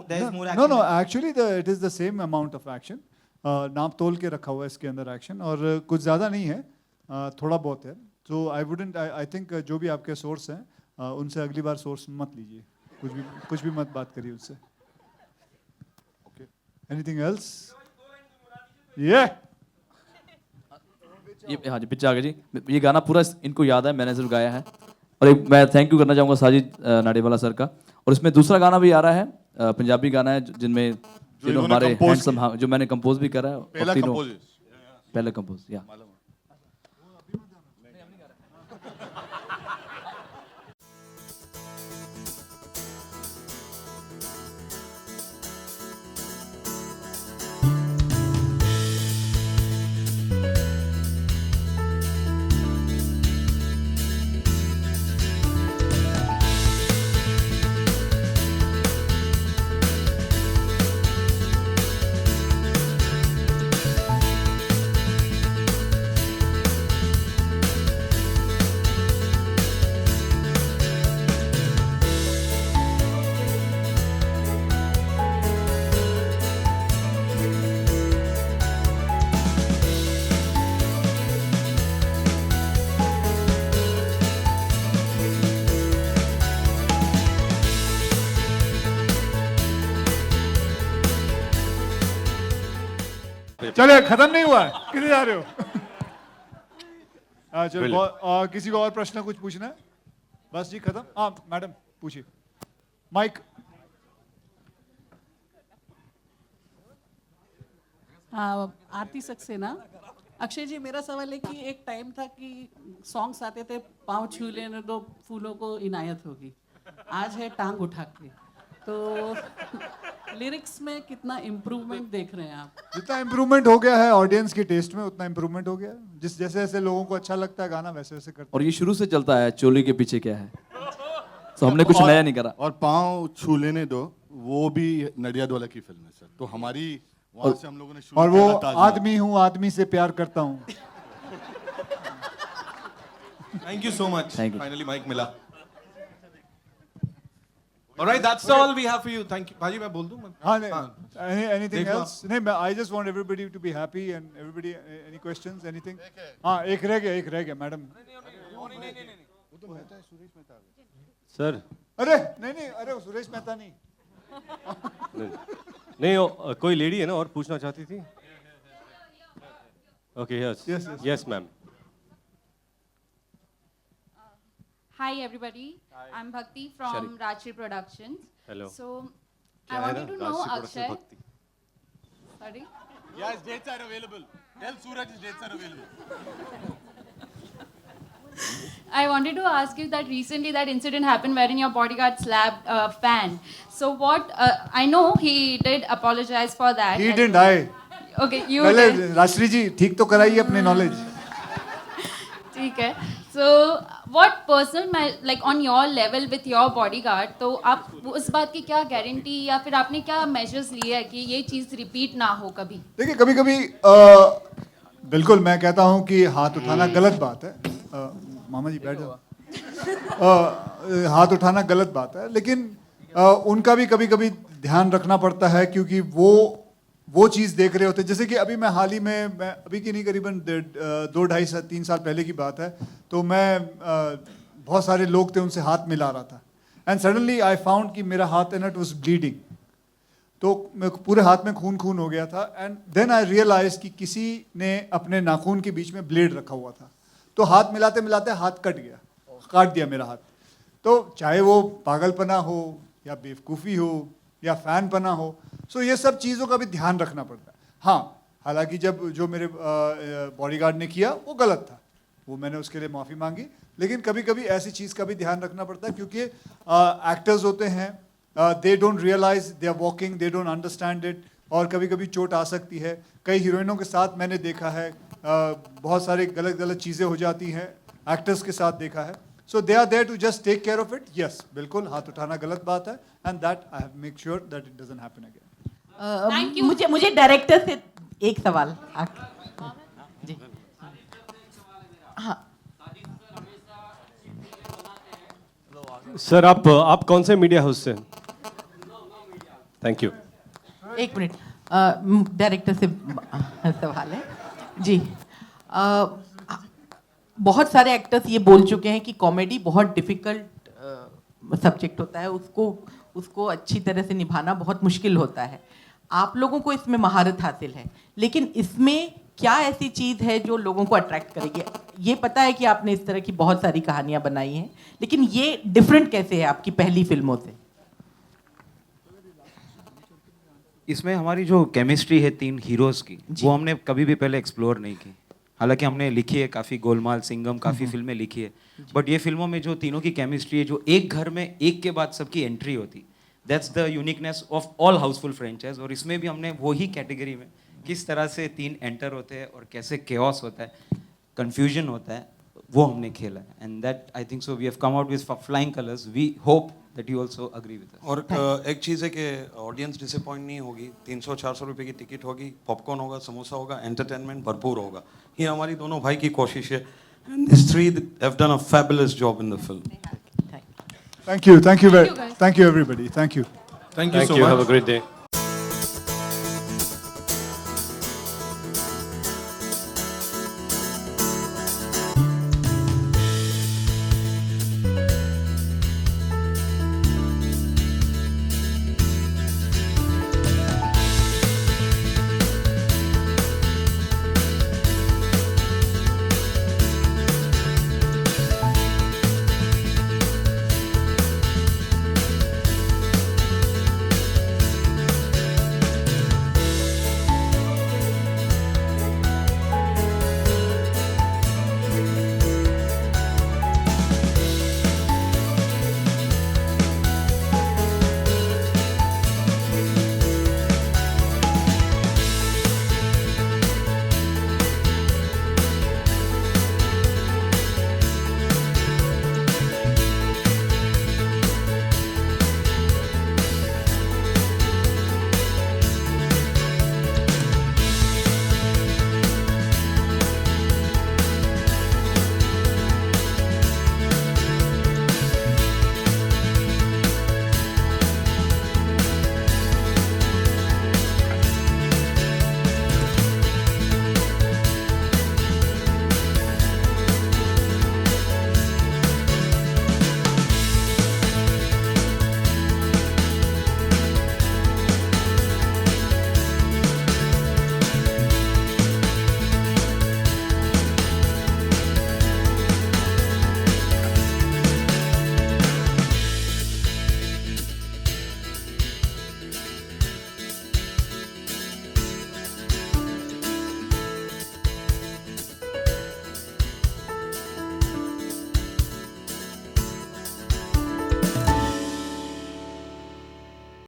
S11: there is more action.
S2: No, actually it is the same amount of action. नाप तोल के रखा हुआ है इसके अंदर एक्शन, और कुछ ज़्यादा नहीं है, थोड़ा बहुत है. तो आई थिंक जो भी आपके सोर्स हैं उनसे अगली बार सोर्स मत लीजिए, कुछ भी मत बात करिए उससे. Anything else? ये
S5: हाँ जी, पीछे आगे जी. ये गाना पूरा इनको याद है, मैंने सिर्फ गाया है. और एक मैं थैंक यू करना चाहूँगा साजिद नाडियाडवाला सर का. और इसमें दूसरा गाना भी आ रहा है, पंजाबी गाना है जिनमें तीनों हमारे हैंडसम, हाँ, जो मैंने कंपोज भी करा है. पहला कंपोज या
S2: चले, खत्म नहीं हुआ है, किधर जा रहे हो? चलो, किसी को और प्रश्न कुछ पूछना है? बस जी, खत्म. हाँ मैडम पूछिए. माइक.
S20: हाँ, आरती सक्सेना. अक्षय जी, मेरा सवाल है कि एक टाइम था कि सॉन्ग्स आते थे, पाँव छू लेने दो फूलों को इनायत होगी. आज है टांग उठा के. तो लिरिक्स में कितना इम्प्रूवमेंट देख रहे हैं आप?
S2: जितना इम्प्रूवमेंट हो गया है ऑडियंस के टेस्ट में, उतना इम्प्रूवमेंट हो गया है. जैसे जैसे लोगों को अच्छा लगता है गाना, वैसे वैसे करते.
S5: और ये शुरू से चलता है, चोली के पीछे क्या है. तो हमने कुछ नया नहीं करा.
S16: और पाँव छू लेने दो, वो भी नाडियाडवाला की फिल्म है सर. तो हमारी वहाँ से हम लोगों ने शुरू
S2: और वो
S16: किया था
S2: आदमी हूँ, आदमी से प्यार करता हूँ.
S10: Thank you so much.
S5: Thank you.
S10: Finally mic मिला. Alright, that's all we have for you. Thank you. भाजी मैं बोल दूँ?
S2: हाँ नहीं. Anything
S10: देख लो
S2: else? नहीं, I just want everybody to be happy and everybody. Any questions? Anything? हाँ, एक रह गया, मैडम.
S17: सर.
S2: अरे वो सुरेश मेहता नहीं.
S17: नहीं, कोई लेडी है ना और पूछना चाहती थी. Okay, yes ma'am.
S21: Hi everybody, I'm Bhakti from Rajshri Productions.
S17: Hello.
S21: So I wanted to know Akshay. Sorry?
S16: Yes, dates are available. Tell Suraj his dates are available.
S21: I wanted to ask you that recently that incident happened wherein your bodyguard slapped a fan. So what, I know he did apologize for that.
S2: He didn't, I.
S21: Okay, you
S2: पहले
S21: did.
S2: राजश्री जी ठीक तो कराइए अपने नॉलेज.
S21: ठीक है. So what personal, like on your level with your bodyguard, तो आप उस बात की क्या गारंटी या फिर आपने क्या मेजर्स लिए हैं कि ये चीज़ रिपीट ना हो कभी?
S2: देखिए, कभी कभी बिल्कुल मैं कहता हूँ कि हाथ उठाना गलत बात है. मामा जी बैठ जाओ. हाथ उठाना गलत बात है, लेकिन उनका भी कभी कभी ध्यान रखना पड़ता है, क्योंकि वो चीज़ देख रहे होते हैं. जैसे कि अभी मैं हाल ही में, मैं अभी की नहीं, करीबन 2-2.5-3 साल पहले की बात है, तो मैं बहुत सारे लोग थे, उनसे हाथ मिला रहा था. एंड सडनली आई फाउंड कि मेरा हाथ है ना, इट वाज ब्लीडिंग. तो पूरे हाथ में खून हो गया था. एंड देन आई रियलाइज कि किसी ने अपने नाखून के बीच में ब्लेड रखा हुआ था. तो हाथ मिलाते मिलाते हाथ काट दिया मेरा हाथ. तो चाहे वो पागलपना हो या बेवकूफ़ी हो या फैनपना हो, सो ये सब चीज़ों का भी ध्यान रखना पड़ता है. हाँ, हालांकि जो मेरे बॉडीगार्ड ने किया वो गलत था, वो मैंने उसके लिए माफ़ी मांगी. लेकिन कभी कभी ऐसी चीज़ का भी ध्यान रखना पड़ता है, क्योंकि एक्टर्स होते हैं, they don't realise they are walking, they don't understand it, और कभी कभी चोट आ सकती है. कई हीरोइनों के साथ मैंने देखा है, बहुत सारे गलत चीज़ें हो जाती हैं, एक्टर्स के साथ देखा है. So they are there to just take care of it. Yes, बिल्कुल हाथ उठाना गलत बात है, and that I have make sure that it doesn't happen again.
S15: मुझे डायरेक्टर से एक सवाल. जी. हाँ.
S17: सर आप कौन से मीडिया हाउस से? Thank you.
S15: एक मिनट, डायरेक्टर से सवाल है. जी. बहुत सारे एक्टर्स ये बोल चुके हैं कि कॉमेडी बहुत डिफिकल्ट सब्जेक्ट होता है, उसको अच्छी तरह से निभाना बहुत मुश्किल होता है। आप लोगों को इसमें महारत हासिल है, लेकिन इसमें क्या ऐसी चीज़ है जो लोगों को अट्रैक्ट करेगी? ये पता है कि आपने इस तरह की बहुत सारी कहानियां बनाई हैं, लेकिन ये डिफरेंट कैसे है आपकी पहली फिल्मों से?
S7: इसमें हमारी जो केमिस्ट्री है तीन हीरोज़ की, वो हमने कभी भी पहले एक्सप्लोर नहीं की। हालांकि हमने लिखी है काफ़ी, गोलमाल, सिंघम, काफ़ी फिल्में लिखी है, बट ये फिल्मों में जो तीनों की केमिस्ट्री है, जो एक घर में एक के बाद सबकी एंट्री होती, that's the uniqueness of all Housefull franchise. और इसमें भी हमने वही कैटेगरी में किस तरह से तीन एंटर होते हैं और कैसे केओस होता है, कंफ्यूजन होता है, वो हमने खेला है। And that I think so we have come out with flying colours. We hope that you also agree with us.
S6: और एक चीज़ है कि ऑडियंस डिसअपॉइंट नहीं होगी। 300-400 रुपए की टिकट होगी, पॉपकॉर्न होगा, समोसा होगा, एंटरटेनमेंट भरपूर होगा। ये हमारी दोनों भाई की कोशिश है। And this three have done a fabulous job in the film.
S2: Thank you everybody. Thank you.
S8: Thank you so much. Have a great day.